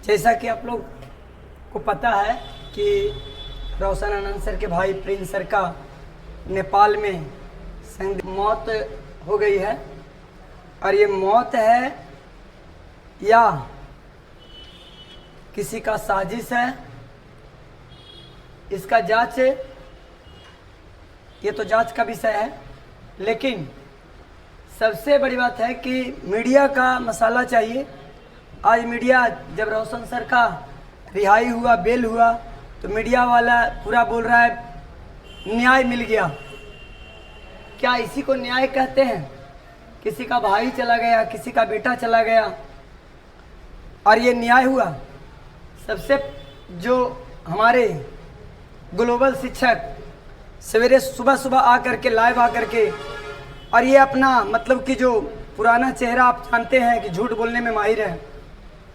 जैसा कि आप लोग को पता है कि रोशन आनंद सर के भाई प्रिंस सर का नेपाल में मौत हो गई है और ये मौत है या किसी का साजिश है, इसका जांच, ये तो जांच का विषय है। लेकिन सबसे बड़ी बात है कि मीडिया का मसाला चाहिए। आज मीडिया जब रोशन सर का रिहाई हुआ, बेल हुआ, तो मीडिया वाला पूरा बोल रहा है न्याय मिल गया। क्या इसी को न्याय कहते हैं? किसी का भाई चला गया, किसी का बेटा चला गया और ये न्याय हुआ। सबसे जो हमारे ग्लोबल शिक्षक सवेरे सुबह सुबह आकर के लाइव आकर के और ये अपना मतलब कि जो पुराना चेहरा आप जानते हैं कि झूठ बोलने में माहिर है,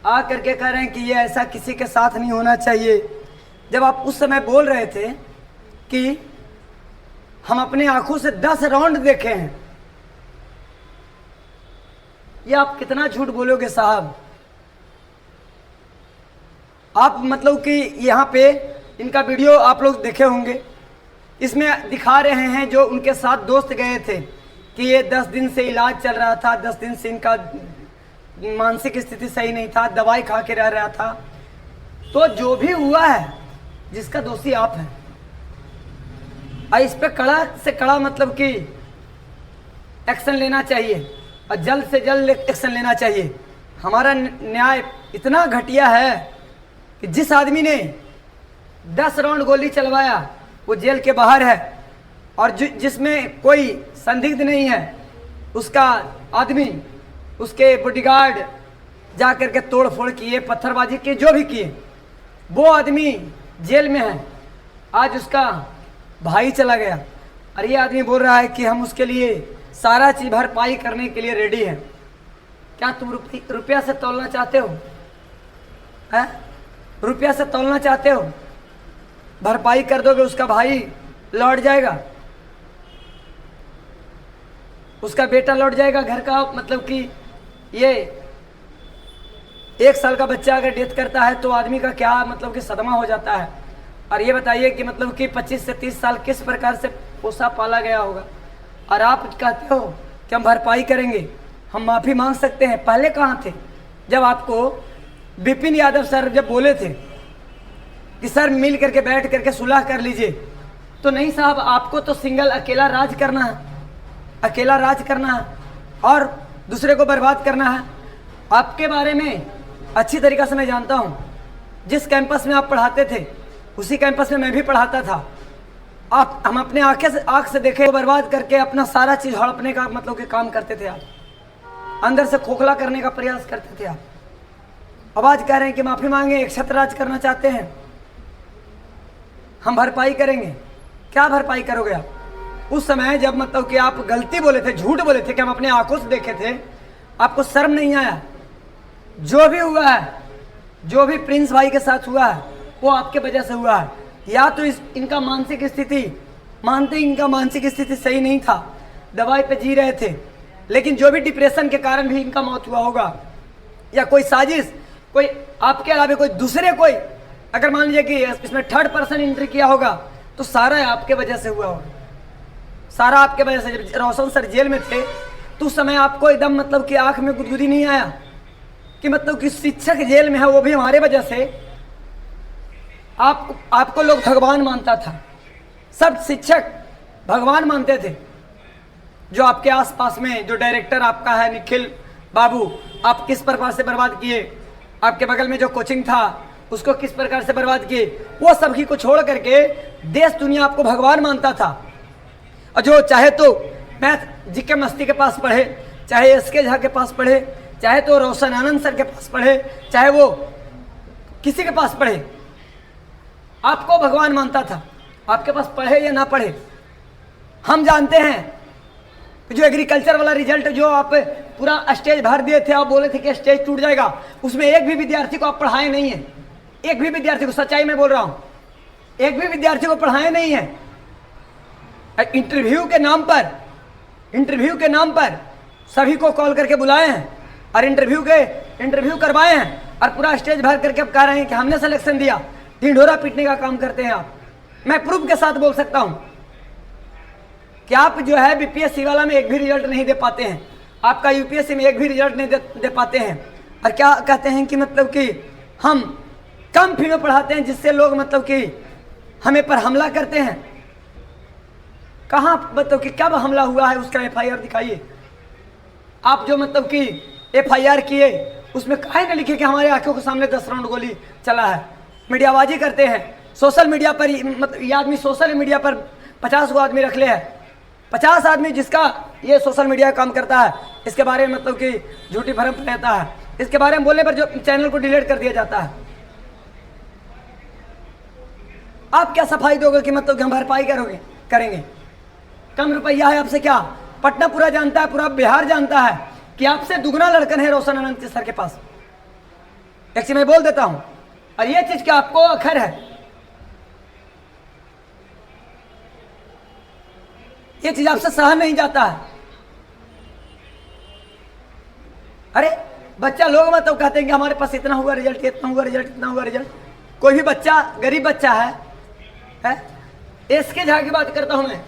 आ करके कह रहे हैं कि ये ऐसा किसी के साथ नहीं होना चाहिए। जब आप उस समय बोल रहे थे कि हम अपने आंखों से 10 राउंड देखे हैं, ये आप कितना झूठ बोलोगे साहब? आप मतलब कि यहाँ पे इनका वीडियो आप लोग देखे होंगे, इसमें दिखा रहे हैं जो उनके साथ दोस्त गए थे कि ये 10 दिन से इलाज चल रहा था, 10 दिन से इनका मानसिक स्थिति सही नहीं था, दवाई खा के रह रहा था। तो जो भी हुआ है, जिसका दोषी आप हैं, और इस पे कड़ा से कड़ा मतलब कि एक्शन लेना चाहिए और जल्द से जल्द एक्शन लेना चाहिए। हमारा न्याय इतना घटिया है कि जिस आदमी ने 10 राउंड गोली चलवाया वो जेल के बाहर है और जिसमें कोई संदिग्ध नहीं है, उसका आदमी, उसके बॉडीगार्ड जा कर के तोड़ फोड़ किए, पत्थरबाजी किए, जो भी किए, वो आदमी जेल में है। आज उसका भाई चला गया और ये आदमी बोल रहा है कि हम उसके लिए सारा चीज़ भरपाई करने के लिए रेडी हैं। क्या तुम रुपया से तोलना चाहते हो? है रुपया से तोलना चाहते हो? भरपाई कर दोगे, उसका भाई लौट जाएगा, उसका बेटा लौट जाएगा घर का। मतलब कि ये 1 साल का बच्चा अगर डेथ करता है तो आदमी का क्या मतलब कि सदमा हो जाता है। और ये बताइए कि मतलब कि 25 से 30 साल किस प्रकार से पोसा पाला गया होगा। और आप कहते हो कि हम भरपाई करेंगे, हम माफ़ी मांग सकते हैं। पहले कहाँ थे जब आपको विपिन यादव सर जब बोले थे कि सर मिल करके बैठ करके सुलह कर लीजिए? तो नहीं साहब, आपको तो सिंगल अकेला राज करना है, अकेला राज करना है और दूसरे को बर्बाद करना है। आपके बारे में अच्छी तरीक़ा से मैं जानता हूँ। जिस कैंपस में आप पढ़ाते थे उसी कैंपस में मैं भी पढ़ाता था। हम अपने आँख से देखे, बर्बाद करके अपना सारा चीज़ हड़पने का मतलब कि काम करते थे। आप अंदर से खोखला करने का प्रयास करते थे। आप अब आज कह रहे हैं कि माफ़ी मांगे, एक छत्र राज करना चाहते हैं, हम भरपाई करेंगे। क्या भरपाई करोगे आप? उस समय जब मतलब कि आप गलती बोले थे, झूठ बोले थे कि हम अपने आंखों से देखे थे, आपको शर्म नहीं आया? जो भी हुआ है, जो भी प्रिंस भाई के साथ हुआ है, वो आपके वजह से हुआ है। या तो इनका मानसिक स्थिति, मानते इनका मानसिक स्थिति सही नहीं था, दवाई पे जी रहे थे, लेकिन जो भी डिप्रेशन के कारण भी इनका मौत हुआ होगा, या कोई साजिश, कोई आपके अलावा कोई दूसरे, कोई अगर मान लीजिए कि इसमें 3rd पर्सन एंट्री किया होगा तो सारा आपके वजह से हुआ होगा, सारा आपके वजह से। जब रोशन सर जेल में थे तो उस समय आपको एकदम मतलब कि आंख में गुदगुदी नहीं आया कि मतलब कि शिक्षक जेल में है, वो भी हमारे वजह से। आपको लोग भगवान मानता था, सब शिक्षक भगवान मानते थे। जो आपके आसपास में जो डायरेक्टर आपका है निखिल बाबू, आप किस प्रकार से बर्बाद किए, आपके बगल में जो कोचिंग था उसको किस प्रकार से बर्बाद किए, वो सभी को छोड़ करके देश दुनिया आपको भगवान मानता था। और जो चाहे तो मैथ जीके मस्ती के पास पढ़े, चाहे एसके झा के पास पढ़े, चाहे तो रोशन आनंद सर के पास पढ़े, चाहे वो किसी के पास पढ़े, आपको भगवान मानता था। आपके पास पढ़े या ना पढ़े, हम जानते हैं जो एग्रीकल्चर वाला रिजल्ट जो आप पूरा स्टेज भर दिए थे, आप बोले थे कि स्टेज टूट जाएगा, उसमें एक भी विद्यार्थी को आप पढ़ाए नहीं है। एक भी विद्यार्थी को, सच्चाई में बोल रहा हूं, एक भी विद्यार्थी को पढ़ाए नहीं है। इंटरव्यू के नाम पर सभी को कॉल करके बुलाए हैं और इंटरव्यू करवाए हैं और पूरा स्टेज भर करके अब कह रहे हैं कि हमने सिलेक्शन दिया। ढिंढोरा पीटने का काम करते हैं आप। मैं प्रूफ के साथ बोल सकता हूं कि आप जो है बीपीएससी वाला में एक भी रिजल्ट नहीं दे पाते हैं, आपका यूपीएससी में एक भी रिजल्ट नहीं दे पाते हैं। और क्या कहते हैं कि मतलब कि हम कम फी में पढ़ाते हैं, जिससे लोग मतलब कि हमें पर हमला करते हैं। कहाँ मतलब कि कब हमला हुआ है उसका एफआईआर दिखाइए। आप जो मतलब कि एफआईआर किए उसमें काहे न लिखे कि हमारे आंखों के सामने 10 राउंड गोली चला है। मीडियाबाजी करते हैं सोशल मीडिया पर, मतलब ये आदमी सोशल मीडिया पर 50 गो आदमी रख ले है, 50 आदमी जिसका ये सोशल मीडिया काम करता है, इसके बारे में मतलब कि झूठी भरम फैलाता है, इसके बारे में बोलने पर जो चैनल को डिलीट कर दिया जाता है। आप क्या सफाई दोगे कि मतलब कि हम भरपाई करेंगे? कम रुपया है आपसे क्या? पटना पूरा जानता है, पूरा बिहार जानता है कि आपसे दुगना लड़कन है रोशन अनंत सर के पास। एक चीज मैं बोल देता हूं, और ये चीज क्या आपको अखर है, ये चीज आपसे सहन नहीं जाता है। अरे बच्चा लोग मतलब कहते हैं कि हमारे पास इतना हुआ रिजल्ट, इतना हुआ रिजल्ट, इतना हुआ रिजल्ट। कोई भी बच्चा गरीब बच्चा है इसके झा की बात करता हूं मैं,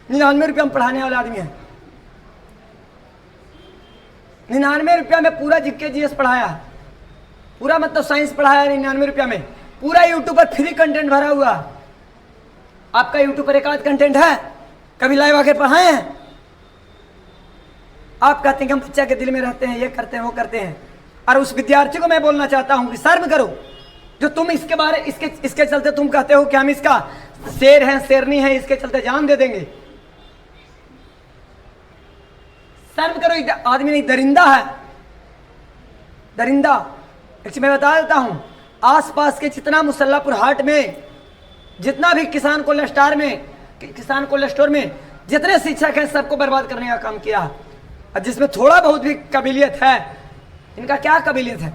99 रुपया में पढ़ाने वाला आदमी है। 99 रुपया में पूरा जीके जीएस पढ़ाया, पूरा मतलब साइंस पढ़ाया 99 रुपया में। पूरा यूट्यूब पर फ्री कंटेंट भरा हुआ। आपका यूट्यूब पर एक आध कंटेंट है, कभी लाइव आके पढ़ाए हैं? आप कहते हैं कि हम बच्चा के दिल में रहते हैं, ये करते हैं, वो करते हैं। और उस विद्यार्थी को मैं बोलना चाहता हूं कि शर्म करो, जो तुम इसके चलते तुम कहते हो कि हम इसका शेर हैं, शेरनी है, इसके चलते जान दे देंगे। शर्म करो, आदमी नहीं दरिंदा है, दरिंदा। मैं बता देता हूं, आसपास के जितना मुसल्लापुर हाट में, जितना भी किसान कोल्ड स्टोर में जितने शिक्षक हैं, सबको बर्बाद करने का काम किया। और जिसमें थोड़ा बहुत भी काबिलियत है, इनका क्या काबिलियत है?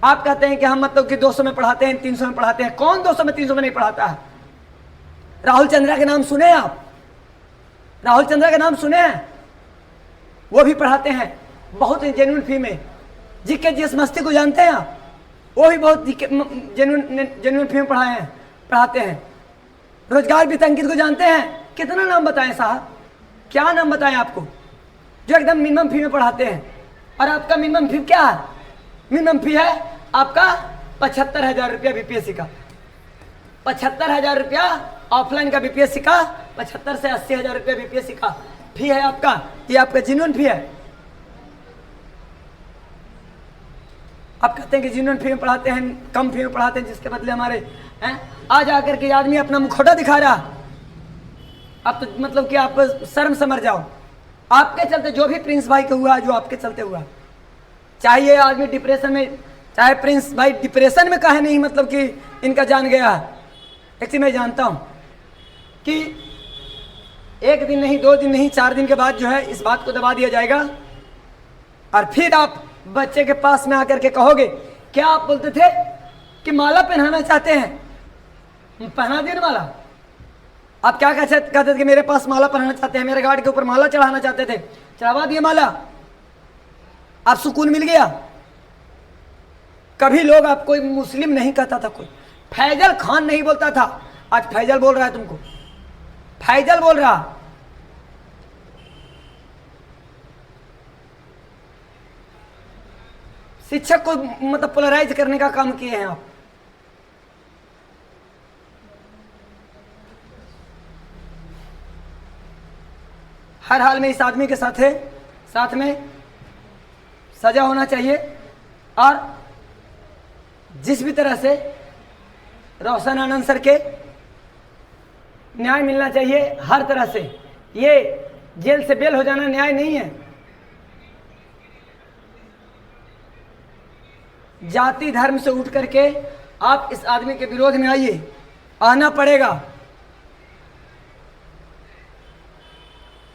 आप कहते हैं कि हम मतलब कि 200 में पढ़ाते हैं, 300 में पढ़ाते हैं। कौन 200 में 300 में नहीं पढ़ाता है? राहुल चंद्रा के नाम सुने आप? राहुल चंद्रा के नाम सुने हैं? वो भी पढ़ाते हैं बहुत जेन्युइन फी में। जीके जीएस मस्ती को जानते हैं आप? वो भी बहुत जेन्युइन फी में पढ़ाते हैं। रोजगार भी अंकित को जानते हैं? कितना नाम बताएं साहब, क्या नाम बताएं आपको, जो एकदम मिनिमम फी में पढ़ाते हैं। और आपका मिनिमम फी क्या है? मिनिमम फी है आपका 75,000 रुपया बीपीएससी का, 75,000 रुपया ऑफलाइन का बीपीएससी का, 75 से 80,000 रुपया बीपीएससी का फी है आपका। ये आपका जेन्युइन फी है। आप कहते हैं कि जेन्युइन फी में पढ़ाते हैं, कम फी में पढ़ाते हैं, जिसके बदले हमारे हैं आज आकर के आदमी अपना मुखौटा दिखा रहा। आप तो मतलब कि आप शर्म से मर जाओ। आपके चलते जो भी प्रिंस भाई को हुआ, जो आपके चलते हुआ, चाहे ये आदमी डिप्रेशन में, चाहे प्रिंस भाई डिप्रेशन में काहे नहीं मतलब कि इनका जान गया है। एक चीज मैं जानता हूं कि 1 दिन नहीं, 2 दिन नहीं, 4 दिन के बाद जो है इस बात को दबा दिया जाएगा। और फिर आप बच्चे के पास में आकर के कहोगे, क्या आप बोलते थे कि माला पहनाना चाहते हैं, पहना दिए माला। आप क्या कहते थे कि मेरे पास माला पहनाना चाहते हैं, मेरे गार्ड के ऊपर माला चढ़ाना चाहते थे, चढ़ावा दिए माला। आप सुकून मिल गया। कभी लोग आपको मुस्लिम नहीं कहता था, कोई फैजल खान नहीं बोलता था, आज फैजल बोल रहा है तुमको, फैजल बोल रहा। शिक्षक को मतलब पोलराइज करने का काम किए हैं आप। हर हाल में इस आदमी के साथ में सजा होना चाहिए। और जिस भी तरह से रोशन आनंद सर के न्याय मिलना चाहिए, हर तरह से। ये जेल से बेल हो जाना न्याय नहीं है। जाति धर्म से उठ करके आप इस आदमी के विरोध में आइए, आना पड़ेगा।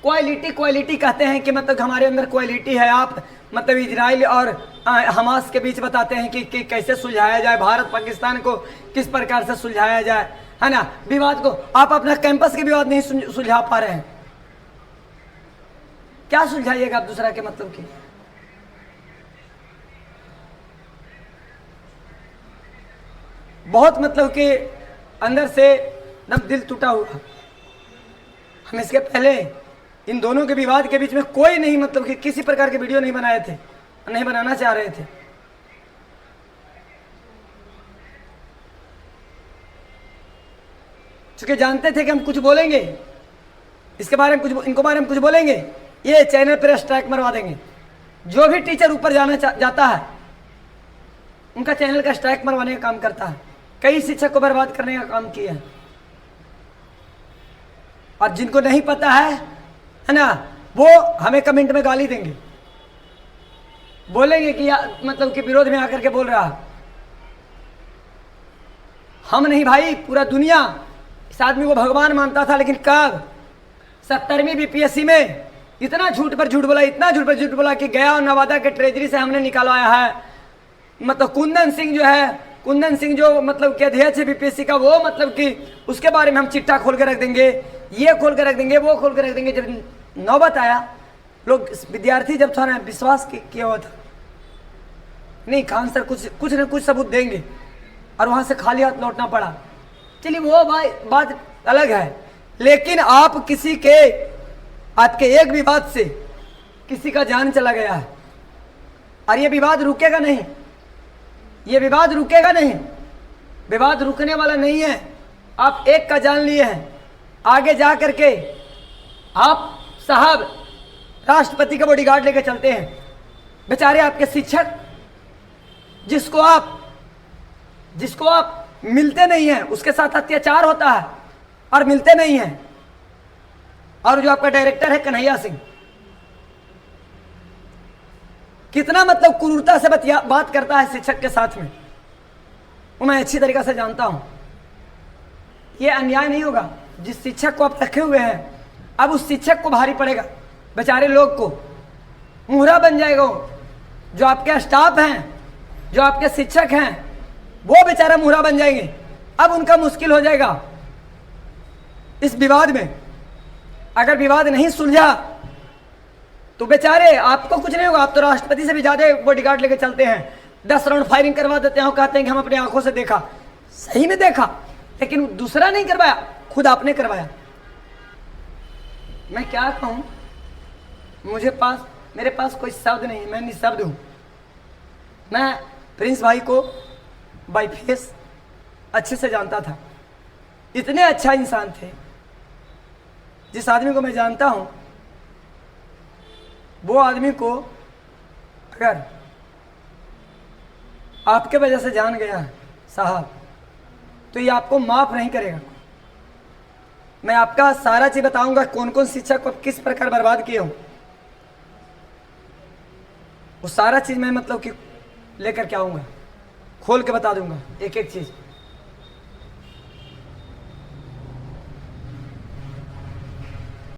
क्वालिटी कहते हैं कि मतलब हमारे अंदर क्वालिटी है। आप मतलब इजराइल और हमास के बीच बताते हैं कि कैसे सुलझाया जाए, भारत पाकिस्तान को किस प्रकार से सुलझाया जाए, है ना। विवाद को आप अपना कैंपस के विवाद नहीं सुलझा पा रहे हैं, क्या सुलझाइएगा आप दूसरा के मतलब की। बहुत मतलब कि अंदर से एकदम दिल टूटा हुआ। हम इसके पहले इन दोनों के विवाद के बीच में कोई नहीं मतलब कि किसी प्रकार के वीडियो नहीं बनाए थे, नहीं बनाना चाह रहे थे। क्योंकि जानते थे कि हम कुछ बोलेंगे इसके बारे में, कुछ इनको बारे में कुछ बोलेंगे, ये चैनल पर स्ट्राइक मरवा देंगे। जो भी टीचर ऊपर जाता है उनका चैनल का स्ट्राइक मरवाने का काम करता है। कई शिक्षक को बर्बाद करने का काम किया है। और जिनको नहीं पता है ना, वो हमें कमेंट में गाली देंगे, बोलेंगे कि मतलब कि विरोध में आकर के बोल रहा है। हम नहीं भाई, पूरा दुनिया इस आदमी को भगवान मानता था, लेकिन कब 70वीं बीपीएससी में इतना झूठ पर झूठ बोला, इतना झूठ पर झूठ बोला कि गया और नवादा के ट्रेजरी से हमने निकालवाया है। मतलब कुंदन सिंह जो है, कुंदन सिंह जो मतलब कि अध्यक्ष है बीपीएससी का, वो मतलब कि उसके बारे में हम चिट्ठा खोल के रख देंगे, ये खोल के रख देंगे, वो खोल के रख देंगे। जब नौबत आया, लोग विद्यार्थी जब थोड़ा विश्वास किया हुआ था, नहीं खान सर कुछ न कुछ सबूत देंगे, और वहां से खाली हाथ लौटना पड़ा। चलिए वो भाई बात अलग है, लेकिन आप किसी के आपके एक विवाद से किसी का जान चला गया है, और ये विवाद रुकेगा नहीं, ये विवाद रुकेगा नहीं, विवाद रुकने वाला नहीं है। आप एक का जान लिए हैं, आगे जा करके आप साहब राष्ट्रपति का बॉडीगार्ड लेकर चलते हैं। बेचारे आपके शिक्षक जिसको आप मिलते नहीं हैं, उसके साथ अत्याचार होता है और मिलते नहीं हैं। और जो आपका डायरेक्टर है कन्हैया सिंह, कितना मतलब क्रूरता से बात करता है शिक्षक के साथ में, वो मैं अच्छी तरीके से जानता हूं। ये अन्याय नहीं होगा। जिस शिक्षक को आप रखे हुए हैं, अब उस शिक्षक को भारी पड़ेगा, बेचारे लोग को मुहरा बन जाएगा। जो आपके स्टाफ हैं, जो आपके शिक्षक हैं, वो बेचारा मुहरा बन जाएंगे। अब उनका मुश्किल हो जाएगा इस विवाद में। अगर विवाद नहीं सुलझा तो बेचारे आपको कुछ नहीं होगा। आप तो राष्ट्रपति से भी ज्यादा बॉडीगार्ड लेके चलते हैं, 10 राउंड फायरिंग करवा देते हैं, कहते हैं कि हम अपनी आंखों से देखा। सही में देखा, लेकिन दूसरा नहीं करवाया, खुद आपने करवाया। मैं क्या कहूं, मेरे पास कोई शब्द नहीं, मैं निशब्द हूं। मैं प्रिंस भाई को बाय फेस अच्छे से जानता था, इतने अच्छा इंसान थे। जिस आदमी को मैं जानता हूं, वो आदमी को अगर आपके वजह से जान गया साहब, तो ये आपको माफ नहीं करेगा। मैं आपका सारा चीज बताऊंगा, कौन कौन शिक्षक को किस प्रकार बर्बाद किए हूं, वो सारा चीज मैं मतलब कि लेकर के आऊंगा, खोल के बता दूंगा एक एक चीज।